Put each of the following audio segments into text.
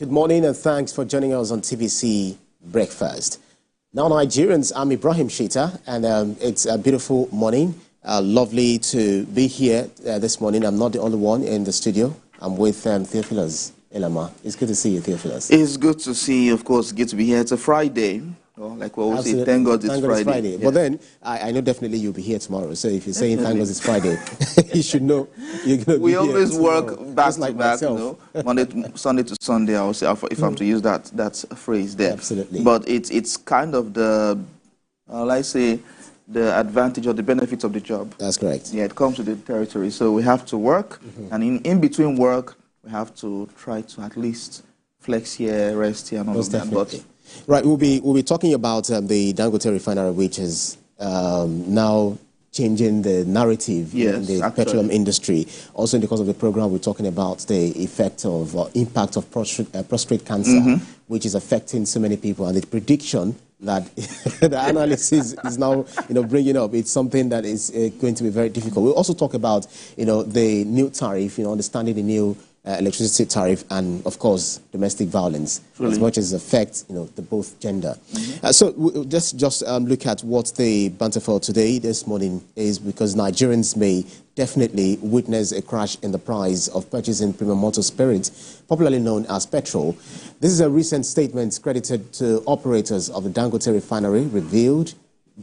Good morning and thanks for joining us on TVC Breakfast. Now, Nigerians, I'm Ibrahim Shita, and it's a beautiful morning. Lovely to be here this morning. I'm not the only one in the studio. I'm with Theophilus Elama. It's good to see you, Theophilus. It's good to see you, of course. Good to be here. It's a Friday. Well, like we always say, thank God it's Friday. Yeah. But then, I know definitely you'll be here tomorrow. So if you're saying thank God it's Friday, you should know you're going to be here. We always work back just like to back, myself. Sunday to Sunday, I would say, if I'm to use that phrase there. Absolutely. But it's kind of the, let's say, the advantage or the benefits of the job. That's correct. Yeah, it comes with the territory. So we have to work, and in between work, we have to try to at least flex here, rest here, and all of that. But right, we'll be talking about the Dangote Refinery, which is now changing the narrative in the petroleum industry. Also, in the course of the program, we're talking about the effect of impact of prostate cancer, which is affecting so many people, and the prediction that the analysis is now bringing up. It's something that is going to be very difficult. We'll also talk about the new tariff, understanding the new electricity tariff, and of course domestic violence, as much as it affects the both gender. So we'll just look at what the banter for today this morning is, because Nigerians may definitely witness a crash in the price of purchasing premium motor spirits, popularly known as petrol. This is a recent statement credited to operators of the Dangote Refinery, revealed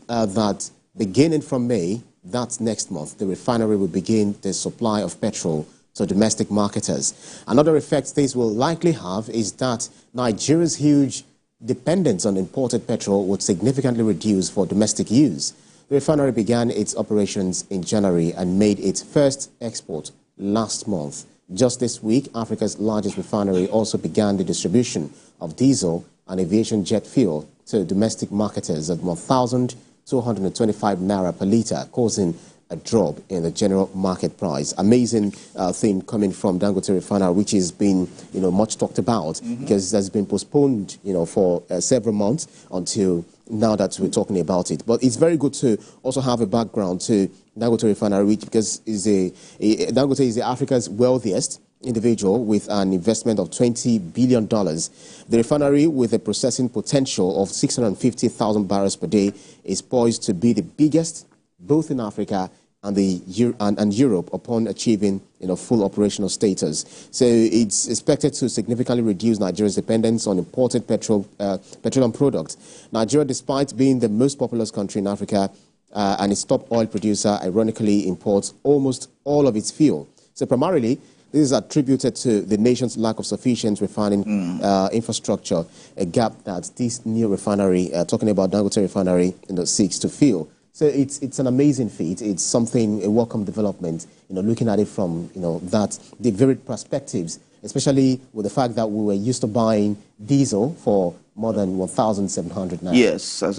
that beginning from May, that's next month, the refinery will begin the supply of petrol to domestic marketers. Another effect this will likely have is that Nigeria's huge dependence on imported petrol would significantly reduce for domestic use. The refinery began its operations in January and made its first export last month. Just this week, Africa's largest refinery also began the distribution of diesel and aviation jet fuel to domestic marketers at 1,225 naira per litre, causing a drop in the general market price. Amazing thing coming from Dangote Refinery, which has been much talked about, because it has been postponed for several months until now that we're talking about it. But it's very good to also have a background to Dangote Refinery, which because Dangote is Africa's wealthiest individual with an investment of $20 billion. The refinery, with a processing potential of 650,000 barrels per day, is poised to be the biggest both in Africa and Europe upon achieving full operational status. So it's expected to significantly reduce Nigeria's dependence on imported petroleum products. Nigeria, despite being the most populous country in Africa and its top oil producer, ironically imports almost all of its fuel. So primarily, this is attributed to the nation's lack of sufficient refining infrastructure, a gap that this new refinery, talking about Dangote Refinery, seeks to fill. So it's an amazing feat. It's something, a welcome development, looking at it from, the varied perspectives, especially with the fact that we were used to buying diesel for more than 1,700 naira. Yes, as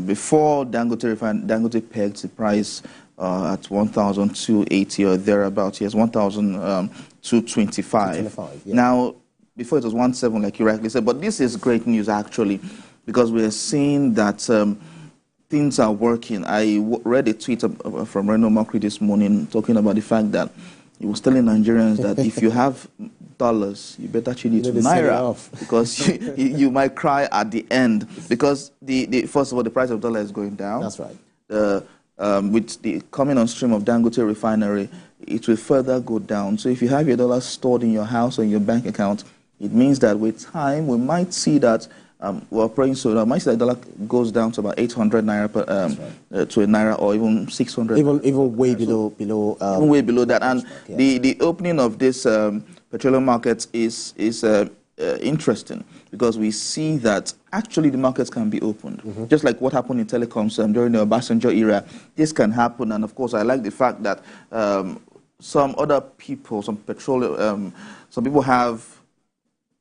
before Dangote pegged the price at 1,280 or thereabouts. Yes, 1,225. Yeah. Now, before it was 1,700, like you rightly said. But this is great news, actually, because we are seeing that things are working. I read a tweet from Reno Makri this morning talking about the fact that he was telling Nigerians that if you have dollars, you better change it to naira, because you might cry at the end, because first of all, the price of dollar is going down. That's right. With the coming on stream of Dangote Refinery, it will further go down. So if you have your dollars stored in your house or in your bank account, it means that with time we might see that we're praying so now. Might see that dollar goes down to about 800 naira to a naira, or even 600. Even way below. Even way below that. And the opening of this petroleum market is interesting, because we see that actually the markets can be opened. Just like what happened in telecoms during the Obasanjo era, this can happen. And of course, I like the fact that some other people, some people have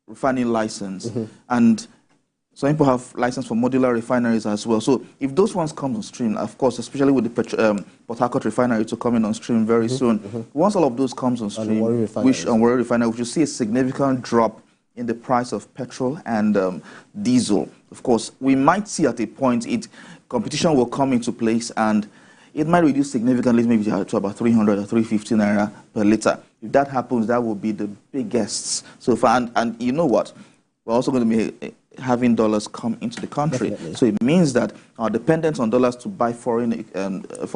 refining license, and some people have license for modular refineries as well. So if those ones come on stream, of course, especially with the Port Harcourt refinery to come in on stream very soon, once all of those comes on stream, Warri refinery, we should see a significant drop in the price of petrol and diesel. Of course, we might see at a point competition will come into place, and it might reduce significantly, maybe to about 300 or 350 naira per litre. If that happens, that will be the biggest so far. And you know what? We're also going to be having dollars come into the country. Definitely. So it means that our dependence on dollars to buy for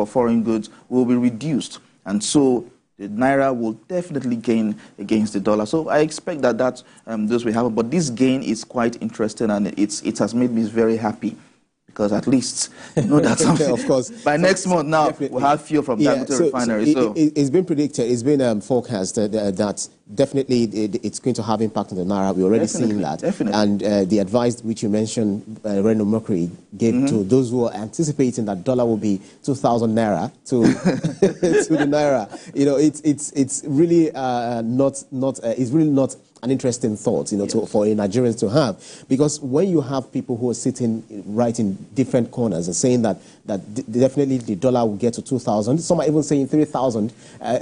foreign goods will be reduced. And so the naira will definitely gain against the dollar. So I expect that this will happen. But this gain is quite interesting, and it has made me very happy. Because at least you know that something. Of course. By next month now, we'll have fuel from Dangote Refinery. So it's been predicted, it's been forecast that definitely it's going to have impact on the naira. We're already seeing that. Definitely. And the advice which you mentioned, Reno Mercury gave to those who are anticipating that dollar will be 2,000 naira to to the naira. You know, it's really it's really not an interesting thought, you know, for Nigerians to have, because when you have people who are sitting right in different corners and saying that definitely the dollar will get to 2,000, some are even saying 3,000,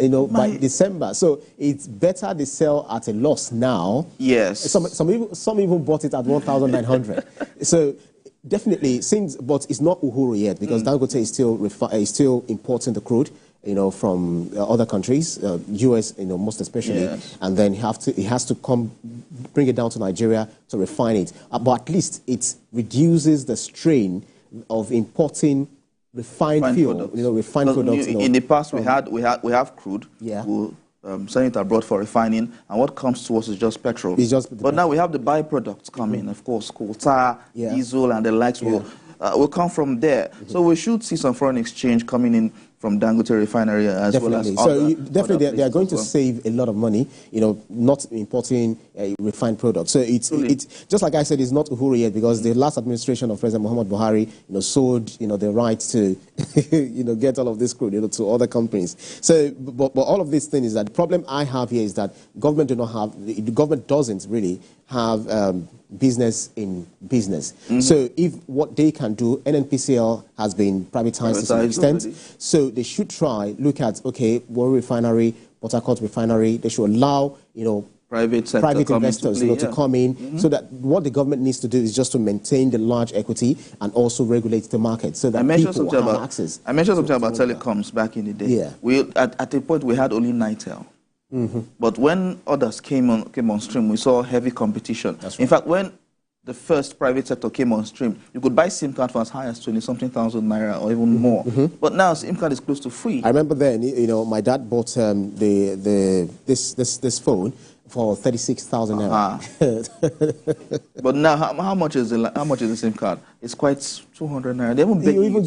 you know, by December. So it's better they sell at a loss now. Yes. Some even bought it at 1,900. So definitely, but it's not Uhuru yet, because Dangote is still importing the crude, you know, from other countries, US, you know, most especially, and then he has to come bring it down to Nigeria to refine it. But at least it reduces the strain of importing refined fuel, products. You know, refined products. In the past, we have crude. Yeah. We'll send it abroad for refining, and what comes to us is just petrol. But now we have the byproducts coming, of course, coal tar, diesel, and the likes will come from there. So we should see some foreign exchange coming in from Dangote Refinery as well as definitely they are going to save a lot of money, you know, not importing refined products. So it's just like I said, it's not Uhuru yet, because the last administration of President Muhammad Buhari, you know, sold, you know, the right to you know, get all of this crude, you know, to other companies. So but all of this thing is that the problem I have here is that the government doesn't really have business in business. So if what they can do, NNPCL has been privatized to some extent, so they should look at, okay, Warri Refinery, Port Harcourt Refinery, they should allow, you know, private investors to come in, so that what the government needs to do is just to maintain the large equity and also regulate the market, so that people have access. I mentioned something about telecoms back in the day. Yeah. At a point we had only Nitel. But when others came on stream, we saw heavy competition. In fact, when the first private sector came on stream, you could buy SIM card for as high as 20-something thousand naira or even more. But now SIM card is close to free. I remember then, you know, my dad bought this phone for 36,000 naira. But now, how much is the SIM card? It's quite 200 naira. They won't beg you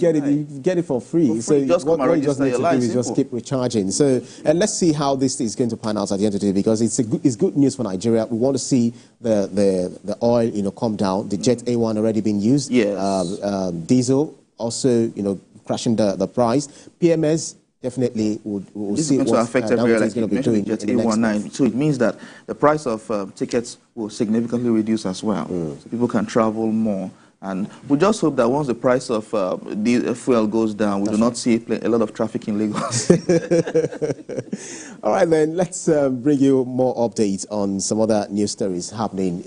get it for free. So what you just need to do is just keep recharging. So let's see how this is going to pan out at the end of the day, because it's good news for Nigeria. We want to see the oil, you know, come down. The Jet A1 already being used. Yes. Diesel also, you know, crashing the price. PMS. Definitely we'll see what Dangote is going to be doing. Jet A19. So it means that the price of tickets will significantly reduce as well. So people can travel more. And we just hope that once the price of the fuel goes down, we do not see a lot of traffic in Lagos. All right, then, let's bring you more updates on some other news stories happening